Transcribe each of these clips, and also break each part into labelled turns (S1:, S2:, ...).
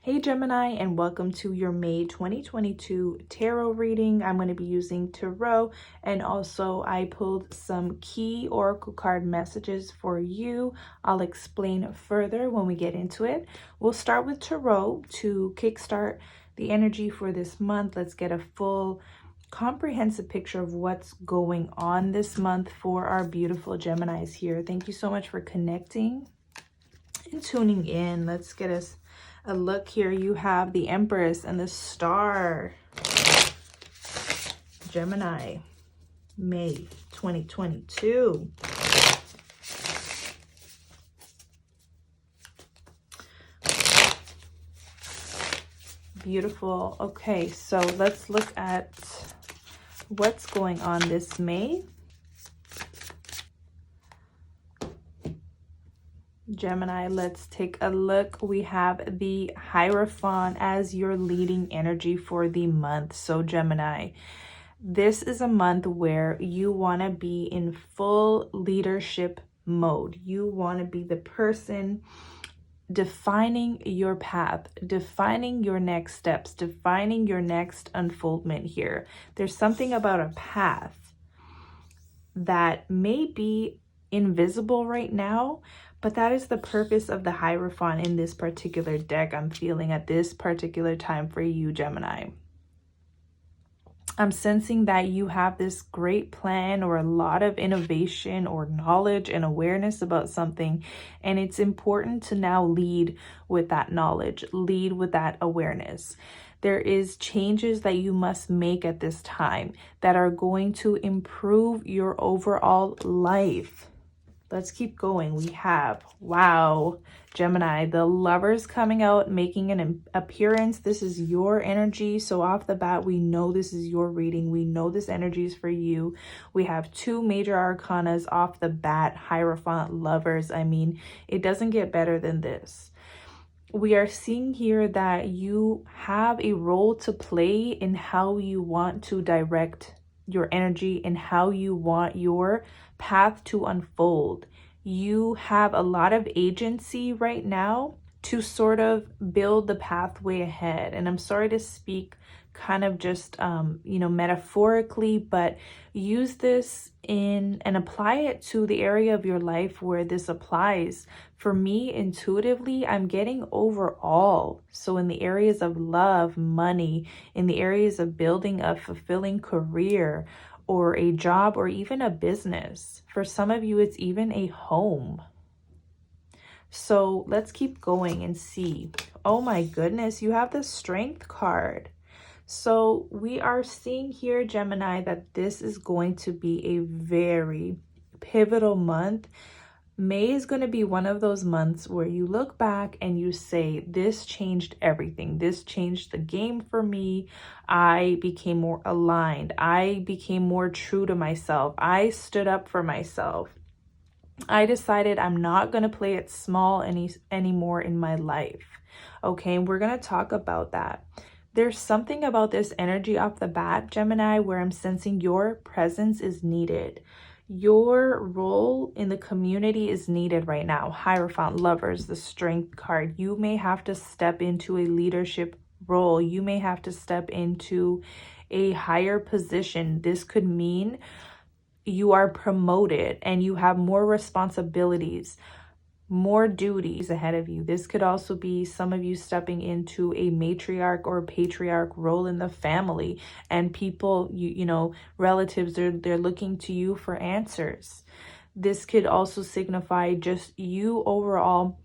S1: Hey Gemini, and welcome to your May 2022 tarot reading. I'm going to be using tarot, and also I pulled some key oracle card messages for you. I'll explain further when we get into it. We'll start with tarot to kickstart the energy for this month. Let's get a full comprehensive picture of what's going on this month for our beautiful Geminis here. Thank you so much for connecting and tuning in. Let's get us a look here. You have the Empress and the Star. Gemini, May 2022. Beautiful. Okay, so let's look at what's going on this May. Gemini, let's take a look. We have the Hierophant as your leading energy for the month. So Gemini, this is a month where you want to be in full leadership mode. You want to be the person defining your path, defining your next steps, defining your next unfoldment here. There's something about a path that may be invisible right now, but that is the purpose of the Hierophant in this particular deck I'm feeling at this particular time for you, Gemini. I'm sensing that you have this great plan or a lot of innovation or knowledge and awareness about something, and it's important to now lead with that knowledge, lead with that awareness. There is changes that you must make at this time that are going to improve your overall life. Let's keep going. We have, wow, Gemini, the Lovers coming out, making an appearance. This is your energy. So off the bat, we know this is your reading. We know this energy is for you. We have two major arcanas off the bat, Hierophant, Lovers. I mean, it doesn't get better than this. We are seeing here that you have a role to play in how you want to direct your energy and how you want your path to unfold. You have a lot of agency right now to sort of build the pathway ahead. And I'm sorry to speak kind of just, metaphorically, but use this in and apply it to the area of your life where this applies. For me, intuitively, I'm getting overall. So in the areas of love, money, in the areas of building a fulfilling career or a job or even a business. For some of you, it's even a home. So let's keep going and see. Oh my goodness, you have the Strength card. So we are seeing here, Gemini, that this is going to be a very pivotal month. May is going to be one of those months where you look back and you say, this changed everything. This changed the game for me. I became more aligned. I became more true to myself. I stood up for myself. I decided I'm not going to play it small anymore in my life. Okay, and we're going to talk about that. There's something about this energy off the bat, Gemini, where I'm sensing your presence is needed. Your role in the community is needed right now. Hierophant, Lovers, the Strength card. You may have to step into a leadership role. You may have to step into a higher position. This could mean you are promoted and you have more responsibilities, more duties ahead of you. This could also be some of you stepping into a matriarch or patriarch role in the family, and people, relatives, they're looking to you for answers. This could also signify just you overall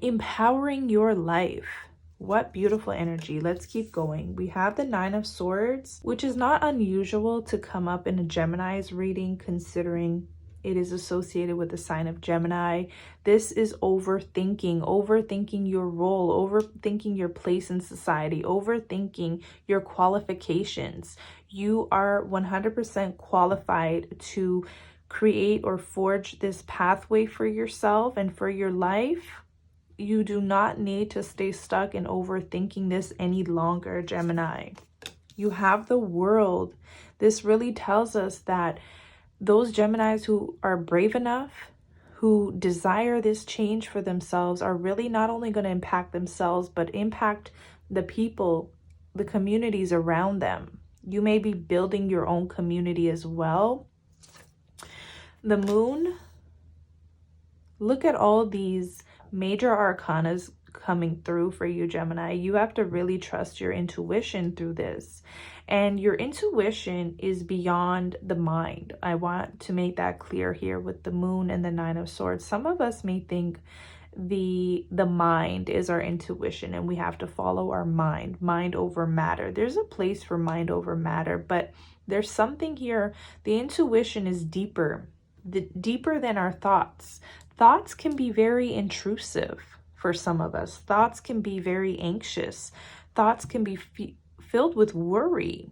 S1: empowering your life. What beautiful energy. Let's keep going. We have the Nine of Swords, which is not unusual to come up in a Gemini's reading, considering it is associated with the sign of Gemini. This is overthinking your role, overthinking your place in society, overthinking your qualifications. You are 100% qualified to create or forge this pathway for yourself and for your life. You do not need to stay stuck in overthinking this any longer, Gemini. You have the World. This really tells us that those Geminis who are brave enough, who desire this change for themselves are really not only going to impact themselves, but impact the people, the communities around them. You may be building your own community as well. The moon, look at all these major arcanas coming through for you, Gemini. You have to really trust your intuition through this. And your intuition is beyond the mind. I want to make that clear here with the moon and the Nine of Swords. Some of us may think the mind is our intuition and we have to follow our mind over matter. There's a place for mind over matter, but there's something here. The intuition is deeper than our thoughts. Thoughts can be very intrusive for some of us. Thoughts can be very anxious. Thoughts can be filled with worry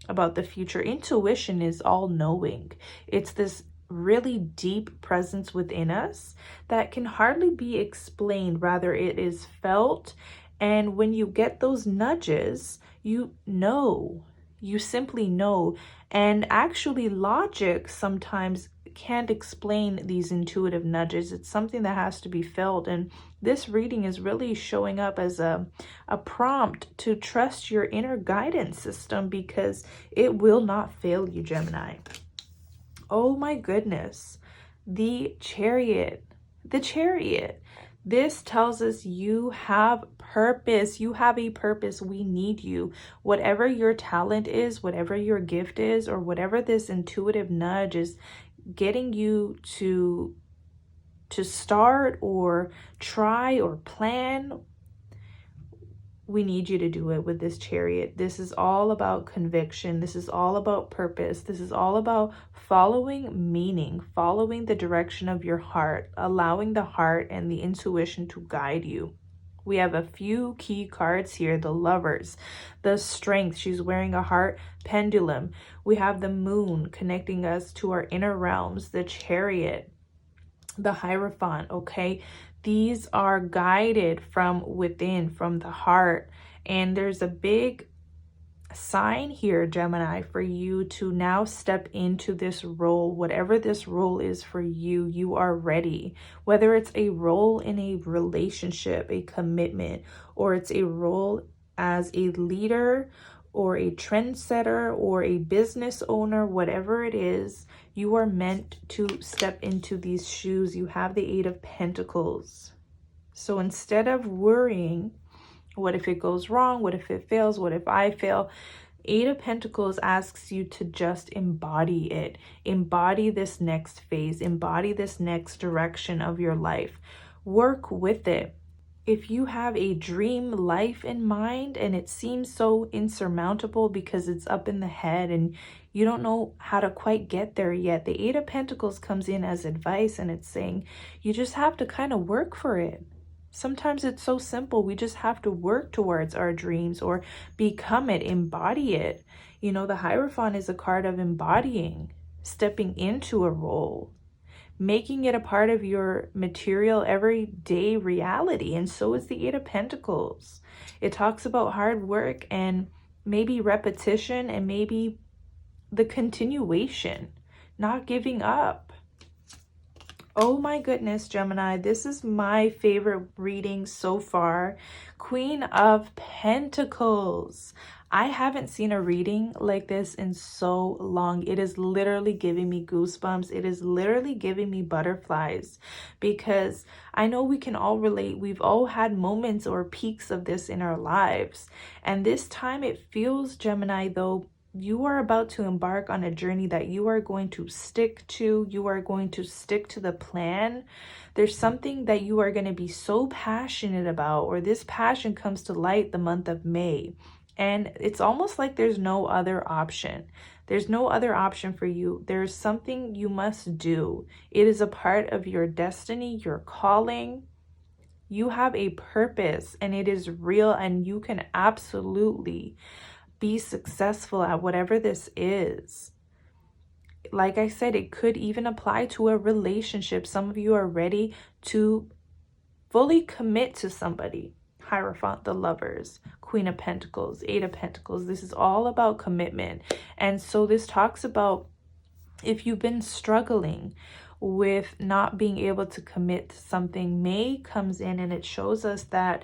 S1: about the future. Intuition is all-knowing. It's this really deep presence within us that can hardly be explained. Rather, it is felt. And when you get those nudges, you know. You simply know. And actually, logic sometimes can't explain these intuitive nudges. It's something that has to be felt. And this reading is really showing up as a prompt to trust your inner guidance system, because it will not fail you, Gemini. Oh my goodness. The Chariot. The Chariot. This tells us you have purpose. You have a purpose. We need you. Whatever your talent is, whatever your gift is, or whatever this intuitive nudge is getting you to start or try or plan, we need you to do it with this Chariot. This is all about conviction. This is all about purpose. This is all about following meaning, following the direction of your heart, allowing the heart and the intuition to guide you. We have a few key cards here. The Lovers, the Strength. She's wearing a heart pendulum. We have the Moon connecting us to our inner realms. The Chariot, the Hierophant. Okay, these are guided from within, from the heart. And there's a big sign here, Gemini, for you to now step into this role. Whatever this role is for you, you are ready. Whether it's a role in a relationship, a commitment, or it's a role as a leader or a trendsetter or a business owner, whatever it is, you are meant to step into these shoes. You have the Eight of Pentacles. So instead of worrying, what if it goes wrong? What if it fails? What if I fail? Eight of Pentacles asks you to just embody it. Embody this next phase. Embody this next direction of your life. Work with it. If you have a dream life in mind and it seems so insurmountable because it's up in the head and you don't know how to quite get there yet, the Eight of Pentacles comes in as advice, and it's saying you just have to kind of work for it. Sometimes it's so simple. We just have to work towards our dreams or become it, embody it. You know, the Hierophant is a card of embodying, stepping into a role, making it a part of your material everyday reality. And so is the Eight of Pentacles. It talks about hard work and maybe repetition and maybe the continuation, not giving up. Oh my goodness, Gemini, this is my favorite reading so far. Queen of Pentacles. I haven't seen a reading like this in so long. It is literally giving me goosebumps. It is literally giving me butterflies, because I know we can all relate. We've all had moments or peaks of this in our lives. And this time it feels, Gemini, though, you are about to embark on a journey that you are going to stick to. You are going to stick to the plan. There's something that you are going to be so passionate about, or this passion comes to light the month of May. And it's almost like there's no other option. There's no other option for you. There's something you must do. It is a part of your destiny, your calling. You have a purpose and it is real, and you can absolutely be successful at whatever this is. Like I said, it could even apply to a relationship. Some of you are ready to fully commit to somebody. Hierophant, the Lovers, Queen of Pentacles, Eight of Pentacles. This is all about commitment. And so this talks about if you've been struggling with not being able to commit to something. May comes in and it shows us that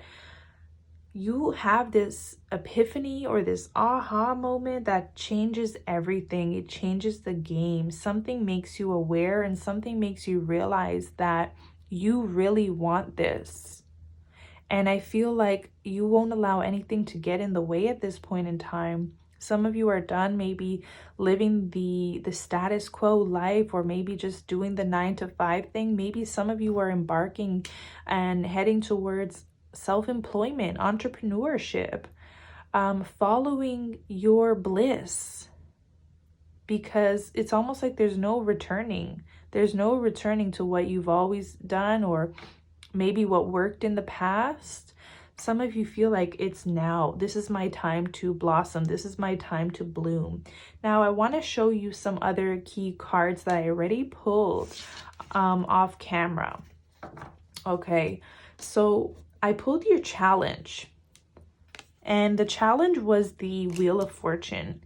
S1: you have this epiphany or this aha moment that changes everything. It changes the game. Something makes you aware and something makes you realize that you really want this. And I feel like you won't allow anything to get in the way at this point in time. Some of you are done maybe living the status quo life, or maybe just doing the 9-to-5 thing. Maybe some of you are embarking and heading towards self-employment, entrepreneurship, following your bliss, because it's almost like there's no returning. There's no returning to what you've always done, or maybe what worked in the past. Some of you feel like it's now. This is my time to blossom. This is my time to bloom. Now, I want to show you some other key cards that I already pulled off camera. Okay, so I pulled your challenge. And the challenge was the Wheel of Fortune.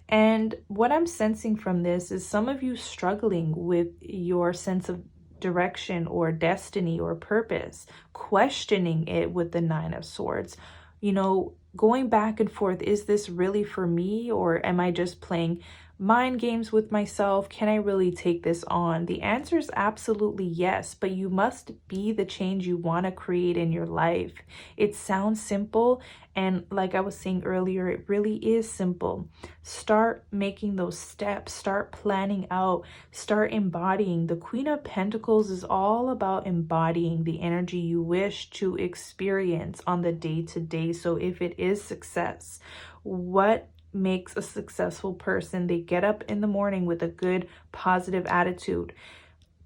S1: And what I'm sensing from this is some of you struggling with your sense of direction or destiny or purpose, questioning it with the 9 of Swords. You know, going back and forth, is this really for me, or am I just playing mind games with myself? Can I really take this on? The answer is absolutely yes, but you must be the change you want to create in your life. It sounds simple, and like I was saying earlier, it really is simple. Start making those steps, start planning out, start embodying. The Queen of Pentacles is all about embodying the energy you wish to experience on the day-to-day. So if it is success, what makes a successful person? They get up in the morning with a good, positive attitude,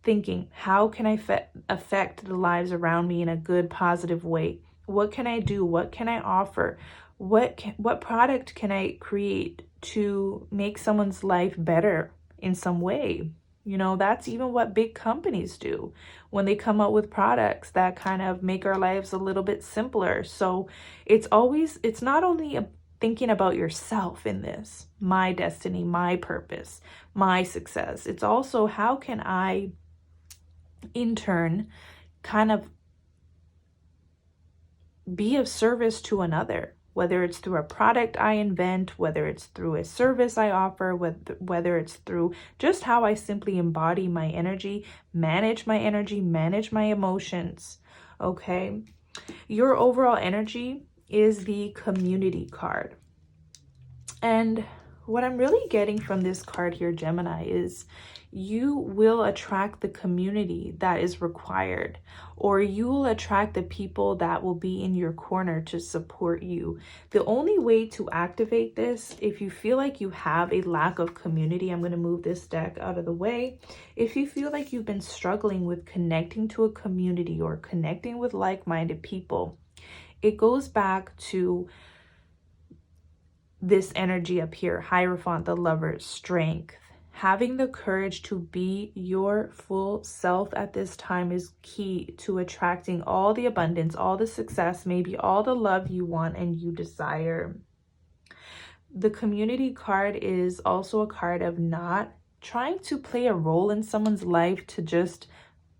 S1: thinking, how can I affect the lives around me in a good, positive way? What can I do? What can I offer? What product can I create to make someone's life better in some way? You know, that's even what big companies do when they come up with products that kind of make our lives a little bit simpler. So it's not only thinking about yourself in this, my destiny, my purpose, my success. It's also, how can I, in turn, kind of be of service to another, whether it's through a product I invent, whether it's through a service I offer, whether it's through just how I simply embody my energy, manage my emotions. Okay. Your overall energy is the Community card. And what I'm really getting from this card here, Gemini, is you will attract the community that is required, or you will attract the people that will be in your corner to support you. The only way to activate this, if you feel like you have a lack of community, I'm going to move this deck out of the way. If you feel like you've been struggling with connecting to a community or connecting with like-minded people, it goes back to this energy up here, Hierophant, the Lover, strength. Having the courage to be your full self at this time is key to attracting all the abundance, all the success, maybe all the love you want and you desire. The Community card is also a card of not trying to play a role in someone's life to just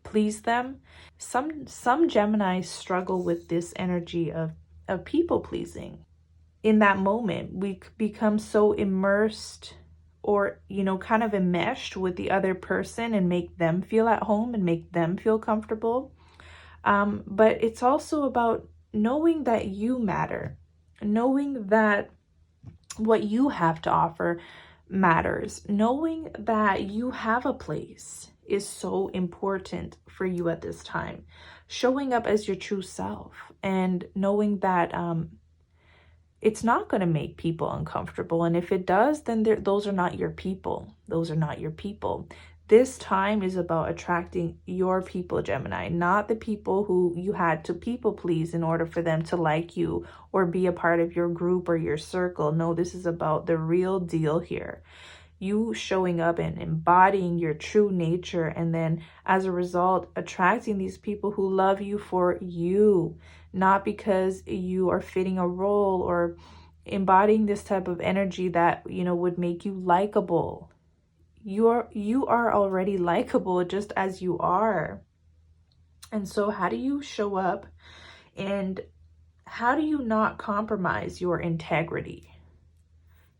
S1: please them. Some Geminis struggle with this energy of people pleasing. In that moment, we become so immersed or, you know, kind of enmeshed with the other person and make them feel at home and make them feel comfortable. But it's also about knowing that you matter, knowing that what you have to offer matters, knowing that you have a place is so important for you at this time. Showing up as your true self and knowing that it's not going to make people uncomfortable. And if it does, then those are not your people. Those are not your people. This time is about attracting your people, Gemini, not the people who you had to people please in order for them to like you or be a part of your group or your circle. No, this is about the real deal here. You showing up and embodying your true nature, and then as a result, attracting these people who love you for you, not because you are fitting a role or embodying this type of energy that, you know, would make you likable. you are already likable just as you are. And so how do you show up, and how do you not compromise your integrity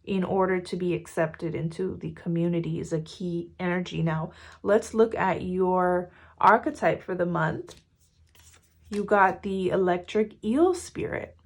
S1: in order to be accepted into the community is a key energy. Now, let's look at your archetype for the month. You got the electric eel spirit.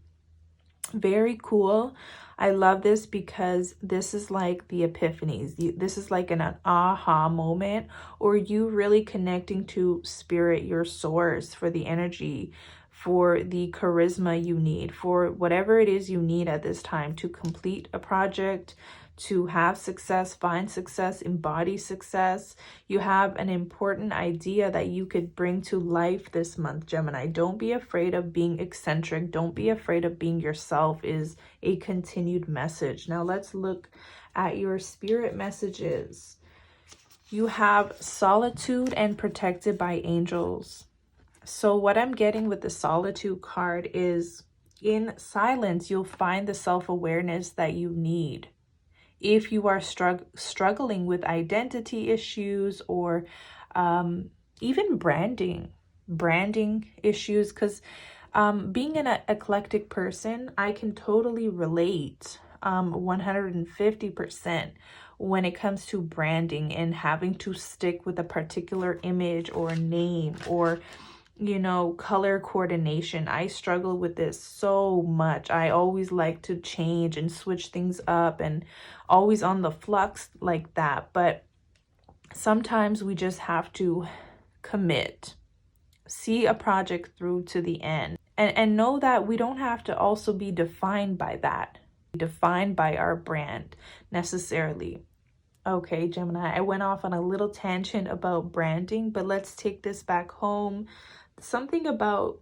S1: Very cool. I love this because this is like the epiphanies. This is like an aha moment, or you really connecting to spirit, your source, for the energy, for the charisma you need, for whatever it is you need at this time to complete a project, to have success, find success, embody success. You have an important idea that you could bring to life this month, Gemini. Don't be afraid of being eccentric. Don't be afraid of being yourself is a continued message. Now let's look at your spirit messages. You have solitude and protected by angels. So what I'm getting with the solitude card is in silence, you'll find the self-awareness that you need. If you are struggling with identity issues, or even branding issues, because being an eclectic person, I can totally relate 150% when it comes to branding and having to stick with a particular image or name, or color coordination. I struggle with this so much. I always like to change and switch things up and always on the flux like that. But sometimes we just have to commit, see a project through to the end, and know that we don't have to also be defined by that, defined by our brand necessarily. Okay, Gemini, I went off on a little tangent about branding, but let's take this back home. Something about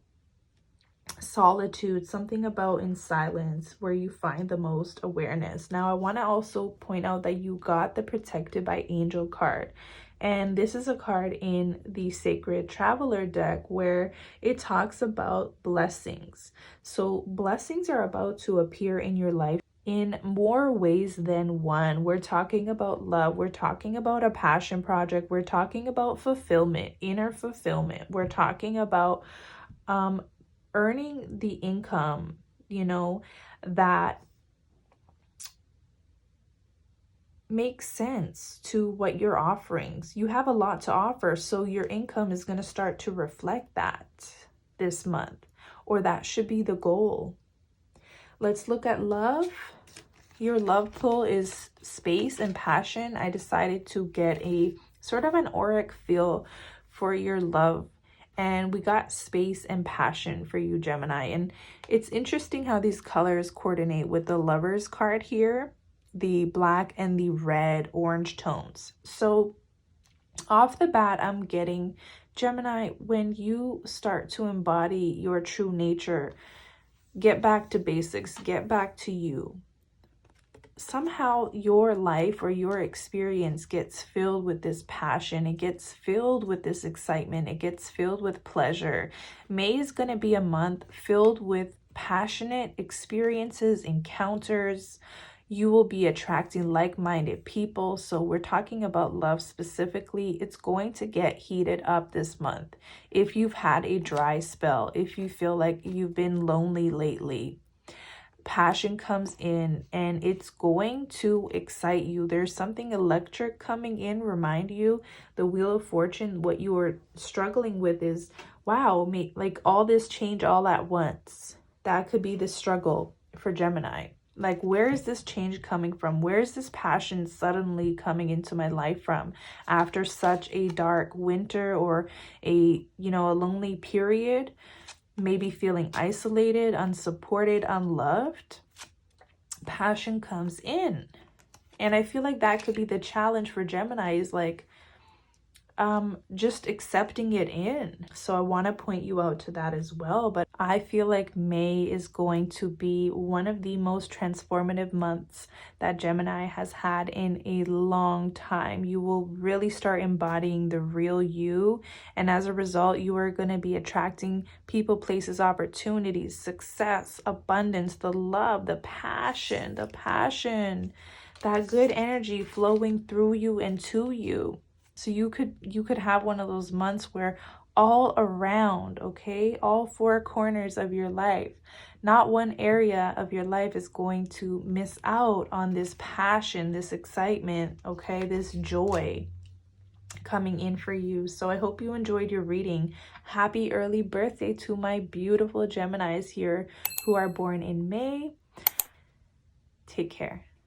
S1: solitude, something about in silence where you find the most awareness. Now, I want to also point out that you got the Protected by Angel card. And this is a card in the Sacred Traveler deck where it talks about blessings. So blessings are about to appear in your life in more ways than one. We're talking about love. We're talking about a passion project. We're talking about fulfillment, inner fulfillment. We're talking about earning the income, that makes sense to what you're offering. You have a lot to offer, so your income is going to start to reflect that this month, or that should be the goal. Let's look at love. Your love pull is space and passion. I decided to get a sort of an auric feel for your love, and we got space and passion for you, Gemini. And it's interesting how these colors coordinate with the Lovers card here, the black and the red orange tones. So off the bat, I'm getting, Gemini, when you start to embody your true nature, get back to basics, get back to you, somehow your life or your experience gets filled with this passion. It gets filled with this excitement. It gets filled with pleasure. May is going to be a month filled with passionate experiences, encounters. You will be attracting like-minded people. So we're talking about love specifically. It's going to get heated up this month. If you've had a dry spell, if you feel like you've been lonely lately, passion comes in and it's going to excite you. There's something electric coming in. Remind you, the Wheel of Fortune, what you are struggling with is, wow, like all this change all at once. That could be the struggle for Gemini. Like, where is this change coming from? Where is this passion suddenly coming into my life from after such a dark winter or a lonely period? Maybe feeling isolated, unsupported, unloved. Passion comes in. And I feel like that could be the challenge for Gemini, is like just accepting it in. So I want to point you out to that as well. But I feel like May is going to be one of the most transformative months that Gemini has had in a long time. You will really start embodying the real you. And as a result, you are going to be attracting people, places, opportunities, success, abundance, the love, the passion. that good energy flowing through you and to you. So you could have one of those months where all around, okay, all four corners of your life, not one area of your life is going to miss out on this passion, this excitement, okay, this joy coming in for you. So I hope you enjoyed your reading. Happy early birthday to my beautiful Geminis here who are born in May. Take care.